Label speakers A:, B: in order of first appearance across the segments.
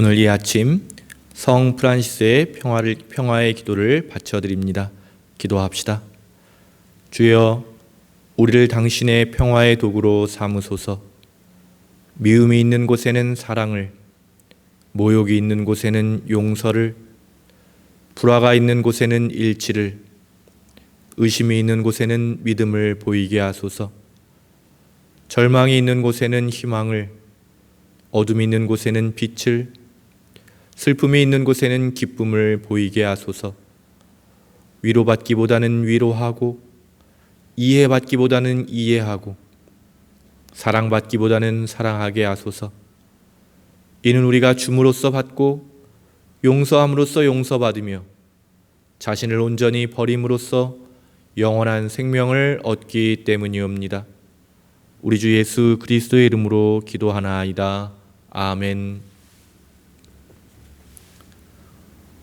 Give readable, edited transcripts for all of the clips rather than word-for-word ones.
A: 오늘 이 아침 성 프란시스의 평화의 기도를 바쳐드립니다. 기도합시다. 주여, 우리를 당신의 평화의 도구로 삼으소서. 미움이 있는 곳에는 사랑을, 모욕이 있는 곳에는 용서를, 불화가 있는 곳에는 일치를, 의심이 있는 곳에는 믿음을 보이게 하소서. 절망이 있는 곳에는 희망을, 어둠이 있는 곳에는 빛을, 슬픔이 있는 곳에는 기쁨을 보이게 하소서. 위로받기보다는 위로하고, 이해받기보다는 이해하고, 사랑받기보다는 사랑하게 하소서. 이는 우리가 줌으로써 받고 용서함으로써 용서받으며 자신을 온전히 버림으로써 영원한 생명을 얻기 때문이옵니다. 우리 주 예수 그리스도의 이름으로 기도하나이다. 아멘.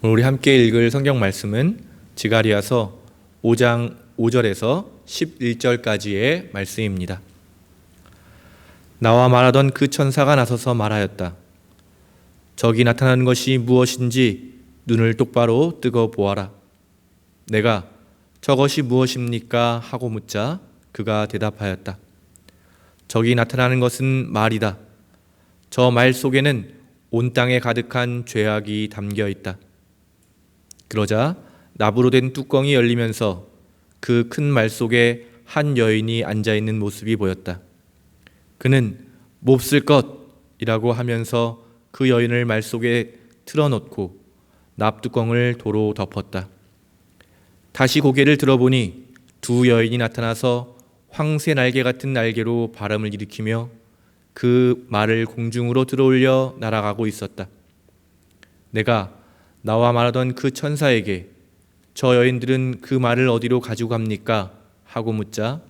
A: 오늘 우리 함께 읽을 성경 말씀은 지가리야서 5장 5절에서 11절까지의 말씀입니다. 나와 말하던 그 천사가 나서서 말하였다. 저기 나타나는 것이 무엇인지 눈을 똑바로 뜨고 보아라. 내가 저것이 무엇입니까? 하고 묻자 그가 대답하였다. 저기 나타나는 것은 말이다. 저 말 속에는 온 땅에 가득한 죄악이 담겨 있다. 그러자 나부로 된 뚜껑이 열리면서 그 큰 말 속에 한 여인이 앉아있는 모습이 보였다. 그는 몹쓸 것이라고 하면서 그 여인을 말 속에 틀어놓고 납뚜껑을 도로 덮었다. 다시 고개를 들어보니 두 여인이 나타나서 황새 날개 같은 날개로 바람을 일으키며 그 말을 공중으로 들어올려 날아가고 있었다. 내가 나와 말하던 그 천사에게 저 여인들은 그 말을 어디로 가지고 갑니까? 하고 묻자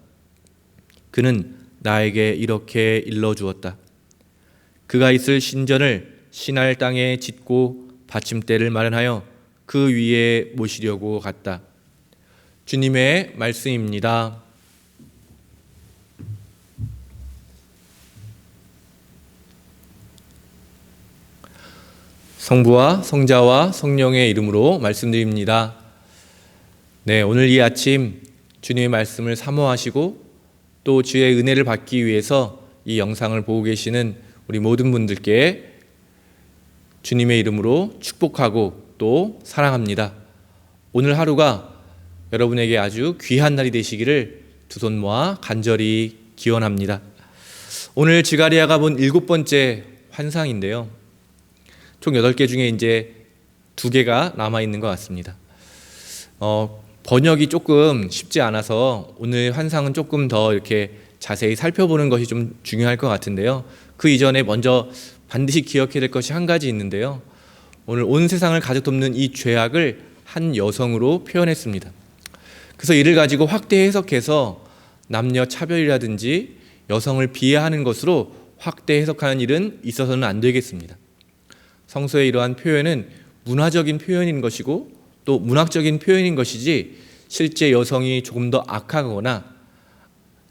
A: 그는 나에게 이렇게 일러주었다. 그가 있을 신전을 신할 땅에 짓고 받침대를 마련하여 그 위에 모시려고 갔다. 주님의 말씀입니다. 성부와 성자와 성령의 이름으로 말씀드립니다. 네, 오늘 이 아침 주님의 말씀을 사모하시고 또 주의 은혜를 받기 위해서 이 영상을 보고 계시는 우리 모든 분들께 주님의 이름으로 축복하고 또 사랑합니다. 오늘 하루가 여러분에게 아주 귀한 날이 되시기를 두 손 모아 간절히 기원합니다. 오늘 지가리야가 본 7번째 환상인데요. 총 8개 중에 이제 2개가 남아있는 것 같습니다. 번역이 조금 쉽지 않아서 오늘 환상은 조금 더 이렇게 자세히 살펴보는 것이 좀 중요할 것 같은데요. 그 이전에 먼저 반드시 기억해야 될 것이 한 가지 있는데요. 오늘 온 세상을 가득 덮는 이 죄악을 한 여성으로 표현했습니다. 그래서 이를 가지고 확대 해석해서 남녀 차별이라든지 여성을 비하하는 것으로 확대 해석하는 일은 있어서는 안 되겠습니다. 성서의 이러한 표현은 문화적인 표현인 것이고 또 문학적인 표현인 것이지 실제 여성이 조금 더 악하거나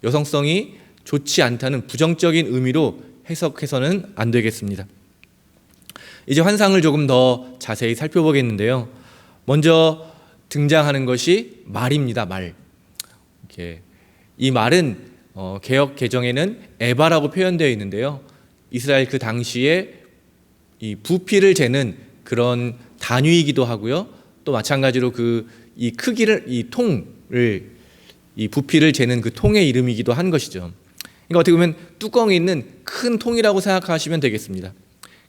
A: 여성성이 좋지 않다는 부정적인 의미로 해석해서는 안 되겠습니다. 이제 환상을 조금 더 자세히 살펴보겠는데요. 먼저 등장하는 것이 말입니다. 말. 이 말은 개역 개정에는 에바라고 표현되어 있는데요. 이스라엘 그 당시에 이 부피를 재는 그런 단위이기도 하고요. 또 마찬가지로 이 크기를, 이 통을, 이 부피를 재는 그 통의 이름이기도 한 것이죠. 그러니까 어떻게 보면 뚜껑이 있는 큰 통이라고 생각하시면 되겠습니다.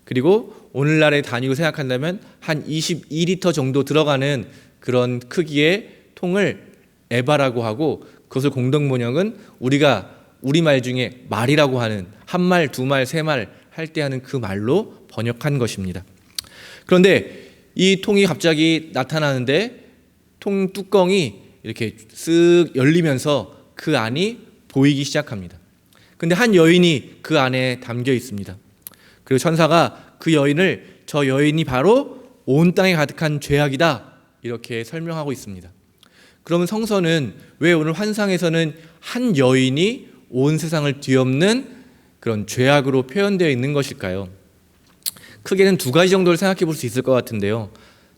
A: 그리고 오늘날의 단위로 생각한다면 한 22리터 정도 들어가는 그런 크기의 통을 에바라고 하고 그것을 공동 번역은 우리가 우리말 중에 말이라고 하는 한 말, 두 말, 세 말 할 때 하는 그 말로 번역한 것입니다. 그런데 이 통이 갑자기 나타나는데 통 뚜껑이 이렇게 쓱 열리면서 그 안이 보이기 시작합니다. 근데 한 여인이 그 안에 담겨 있습니다. 그리고 천사가 그 여인을 저 여인이 바로 온 땅에 가득한 죄악이다 이렇게 설명하고 있습니다. 그러면 성서는 왜 오늘 환상에서는 한 여인이 온 세상을 뒤엎는 그런 죄악으로 표현되어 있는 것일까요? 크게는 두 가지 정도를 생각해 볼 수 있을 것 같은데요.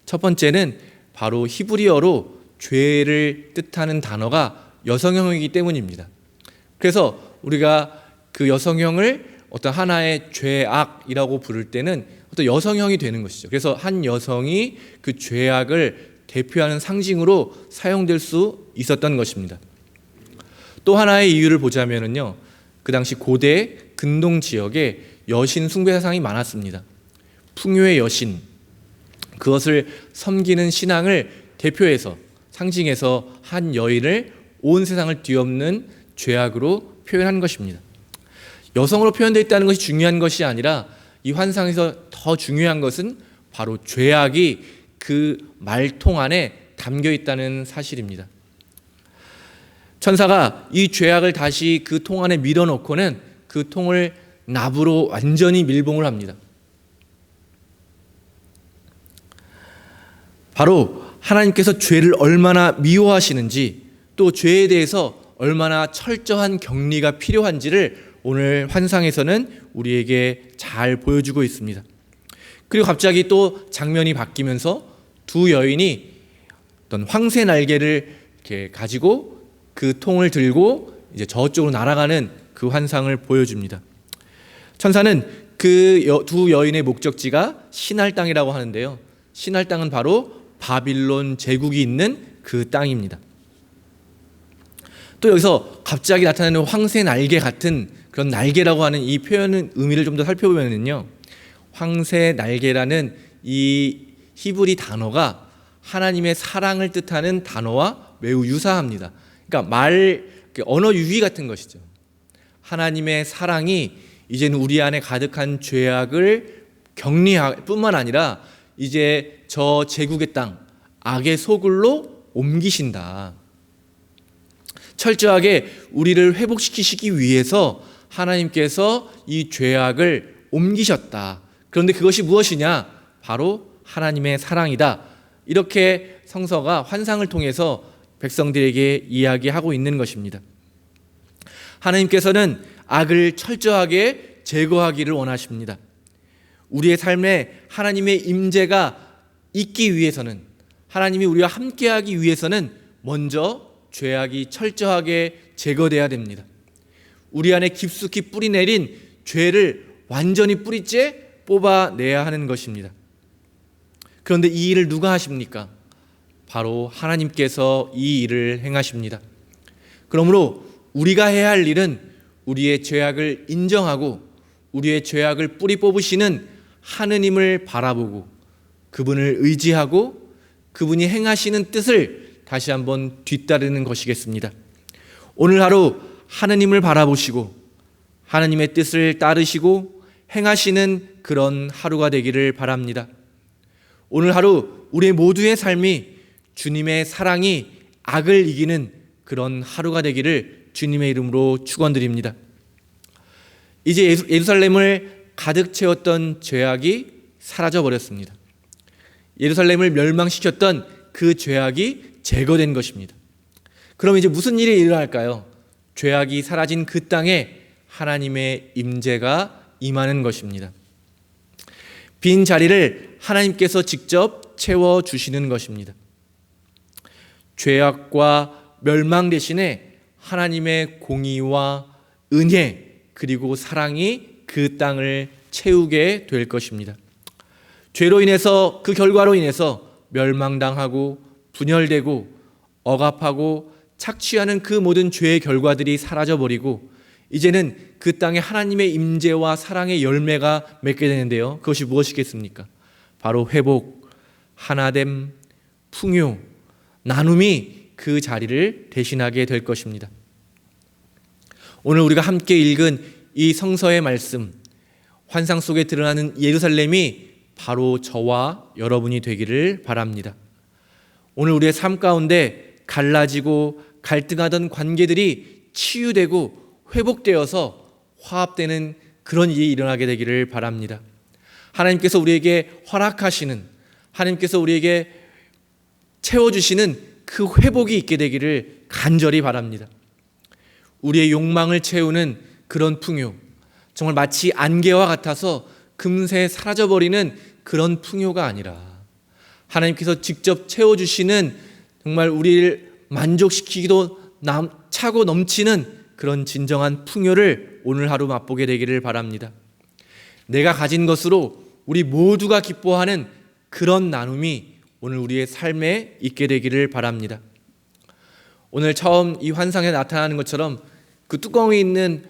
A: 첫 번째는 바로 히브리어로 죄를 뜻하는 단어가 여성형이기 때문입니다. 그래서 우리가 그 여성형을 어떤 하나의 죄악이라고 부를 때는 어떤 여성형이 되는 것이죠. 그래서 한 여성이 그 죄악을 대표하는 상징으로 사용될 수 있었던 것입니다. 또 하나의 이유를 보자면요, 그 당시 고대 근동 지역에 여신 숭배 사상이 많았습니다. 풍요의 여신, 그것을 섬기는 신앙을 대표해서 상징해서 한 여인을 온 세상을 뒤엎는 죄악으로 표현한 것입니다. 여성으로 표현되어 있다는 것이 중요한 것이 아니라 이 환상에서 더 중요한 것은 바로 죄악이 그 말통 안에 담겨 있다는 사실입니다. 천사가 이 죄악을 다시 그 통 안에 밀어넣고는 그 통을 납으로 완전히 밀봉을 합니다. 바로 하나님께서 죄를 얼마나 미워하시는지, 또 죄에 대해서 얼마나 철저한 격리가 필요한지를 오늘 환상에서는 우리에게 잘 보여주고 있습니다. 그리고 갑자기 또 장면이 바뀌면서 두 여인이 어떤 황새 날개를 이렇게 가지고 그 통을 들고 이제 저쪽으로 날아가는 그 환상을 보여줍니다. 천사는 그 두 여인의 목적지가 신할 땅이라고 하는데요. 신할 땅은 바로 바빌론 제국이 있는 그 땅입니다. 또 여기서 갑자기 나타나는 황새 날개 같은 그런 날개라고 하는 이 표현의 의미를 좀 더 살펴보면요, 황새 날개라는 이 히브리 단어가 하나님의 사랑을 뜻하는 단어와 매우 유사합니다. 그러니까 언어 유희 같은 것이죠. 하나님의 사랑이 이제는 우리 안에 가득한 죄악을 격리할 뿐만 아니라 이제 저 제국의 땅, 악의 소굴로 옮기신다. 철저하게 우리를 회복시키시기 위해서 하나님께서 이 죄악을 옮기셨다. 그런데 그것이 무엇이냐? 바로 하나님의 사랑이다. 이렇게 성서가 환상을 통해서 백성들에게 이야기하고 있는 것입니다. 하나님께서는 악을 철저하게 제거하기를 원하십니다. 우리의 삶에 하나님의 임재가 있기 위해서는, 하나님이 우리와 함께하기 위해서는 먼저 죄악이 철저하게 제거돼야 됩니다. 우리 안에 깊숙이 뿌리내린 죄를 완전히 뿌리째 뽑아내야 하는 것입니다. 그런데 이 일을 누가 하십니까? 바로 하나님께서 이 일을 행하십니다. 그러므로 우리가 해야 할 일은 우리의 죄악을 인정하고 우리의 죄악을 뿌리 뽑으시는 하느님을 바라보고 그분을 의지하고 그분이 행하시는 뜻을 다시 한번 뒤따르는 것이겠습니다. 오늘 하루 하느님을 바라보시고 하느님의 뜻을 따르시고 행하시는 그런 하루가 되기를 바랍니다. 오늘 하루 우리 모두의 삶이 주님의 사랑이 악을 이기는 그런 하루가 되기를 주님의 이름으로 축원드립니다. 이제 예루살렘을 가득 채웠던 죄악이 사라져 버렸습니다. 예루살렘을 멸망시켰던 그 죄악이 제거된 것입니다. 그럼 이제 무슨 일이 일어날까요? 죄악이 사라진 그 땅에 하나님의 임재가 임하는 것입니다. 빈 자리를 하나님께서 직접 채워주시는 것입니다. 죄악과 멸망 대신에 하나님의 공의와 은혜 그리고 사랑이 그 땅을 채우게 될 것입니다. 죄로 인해서, 그 결과로 인해서 멸망당하고 분열되고 억압하고 착취하는 그 모든 죄의 결과들이 사라져버리고 이제는 그 땅에 하나님의 임재와 사랑의 열매가 맺게 되는데요. 그것이 무엇이겠습니까? 바로 회복, 하나됨, 풍요, 나눔이 그 자리를 대신하게 될 것입니다. 오늘 우리가 함께 읽은 이 성서의 말씀, 환상 속에 드러나는 예루살렘이 바로 저와 여러분이 되기를 바랍니다. 오늘 우리의 삶 가운데 갈라지고 갈등하던 관계들이 치유되고 회복되어서 화합되는 그런 일이 일어나게 되기를 바랍니다. 하나님께서 우리에게 허락하시는, 하나님께서 우리에게 채워주시는 그 회복이 있게 되기를 간절히 바랍니다. 우리의 욕망을 채우는 그런 풍요, 정말 마치 안개와 같아서 금세 사라져버리는 그런 풍요가 아니라 하나님께서 직접 채워주시는 정말 우리를 만족시키기도 차고 넘치는 그런 진정한 풍요를 오늘 하루 맛보게 되기를 바랍니다. 내가 가진 것으로 우리 모두가 기뻐하는 그런 나눔이 오늘 우리의 삶에 있게 되기를 바랍니다. 오늘 처음 이 환상에 나타나는 것처럼 그 뚜껑에 있는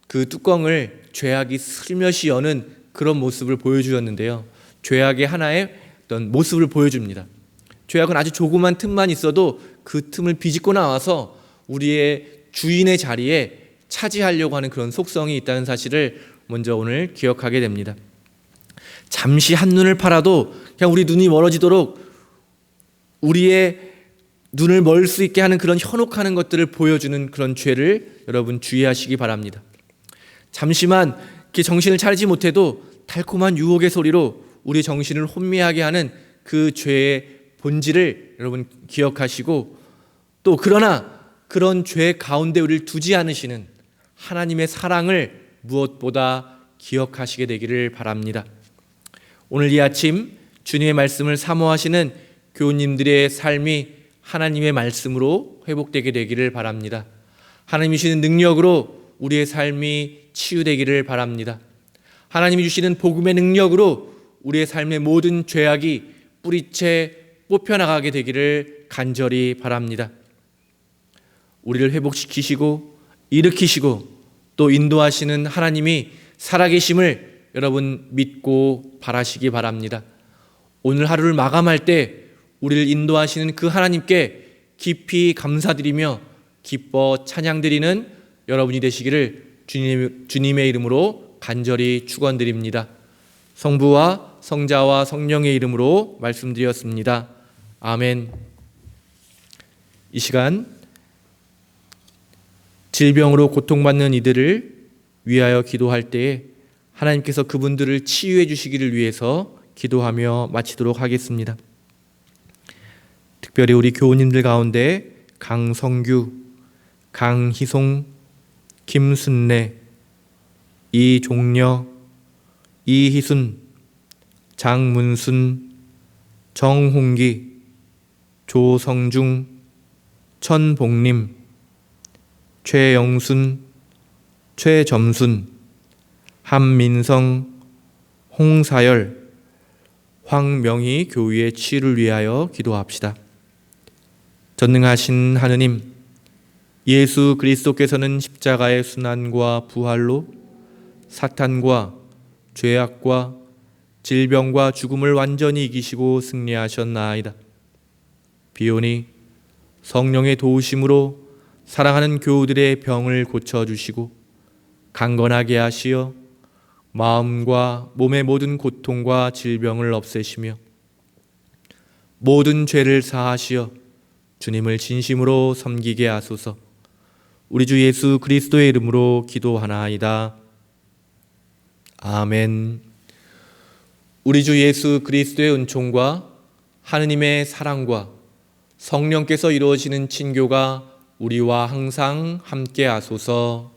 A: 그 뚜껑을 죄악이 슬며시 여는 그런 모습을 보여주었는데요. 죄악의 하나의 어떤 모습을 보여줍니다. 죄악은 아주 조그만 틈만 있어도 그 틈을 비집고 나와서 우리의 주인의 자리에 차지하려고 하는 그런 속성이 있다는 사실을 먼저 오늘 기억하게 됩니다. 잠시 한눈을 팔아도 그냥 우리 눈이 멀어지도록 우리의 눈을 멀 수 있게 하는 그런 현혹하는 것들을 보여주는 그런 죄를 여러분 주의하시기 바랍니다. 잠시만 이렇게 정신을 차리지 못해도 달콤한 유혹의 소리로 우리 정신을 혼미하게 하는 그 죄의 본질을 여러분 기억하시고, 또 그러나 그런 죄 가운데 우리를 두지 않으시는 하나님의 사랑을 무엇보다 기억하시게 되기를 바랍니다. 오늘 이 아침 주님의 말씀을 사모하시는 교우님들의 삶이 하나님의 말씀으로 회복되게 되기를 바랍니다. 하나님이 주시는 능력으로 우리의 삶이 치유되기를 바랍니다. 하나님이 주시는 복음의 능력으로 우리의 삶의 모든 죄악이 뿌리채 뽑혀나가게 되기를 간절히 바랍니다. 우리를 회복시키시고 일으키시고 또 인도하시는 하나님이 살아계심을 여러분 믿고 바라시기 바랍니다. 오늘 하루를 마감할 때 우리를 인도하시는 그 하나님께 깊이 감사드리며 기뻐 찬양드리는 여러분이 되시기를 주님의 이름으로 간절히 축원드립니다. 성부와 성자와 성령의 이름으로 말씀드렸습니다. 아멘. 이 시간 질병으로 고통받는 이들을 위하여 기도할 때에 하나님께서 그분들을 치유해 주시기를 위해서 기도하며 마치도록 하겠습니다. 특별히 우리 교우님들 가운데 강성규, 강희송, 김순래, 이종려, 이희순, 장문순, 정홍기, 조성중, 천복림, 최영순, 최점순, 한민성, 홍사열, 황명희 교우의 치유를 위하여 기도합시다. 전능하신 하느님, 예수 그리스도께서는 십자가의 순환과 부활로 사탄과 죄악과 질병과 죽음을 완전히 이기시고 승리하셨나이다. 비오니 성령의 도우심으로 사랑하는 교우들의 병을 고쳐주시고 강건하게 하시어 마음과 몸의 모든 고통과 질병을 없애시며 모든 죄를 사하시어 주님을 진심으로 섬기게 하소서. 우리 주 예수 그리스도의 이름으로 기도하나이다. 아멘. 우리 주 예수 그리스도의 은총과 하느님의 사랑과 성령께서 이루어지는 친교가 우리와 항상 함께 하소서.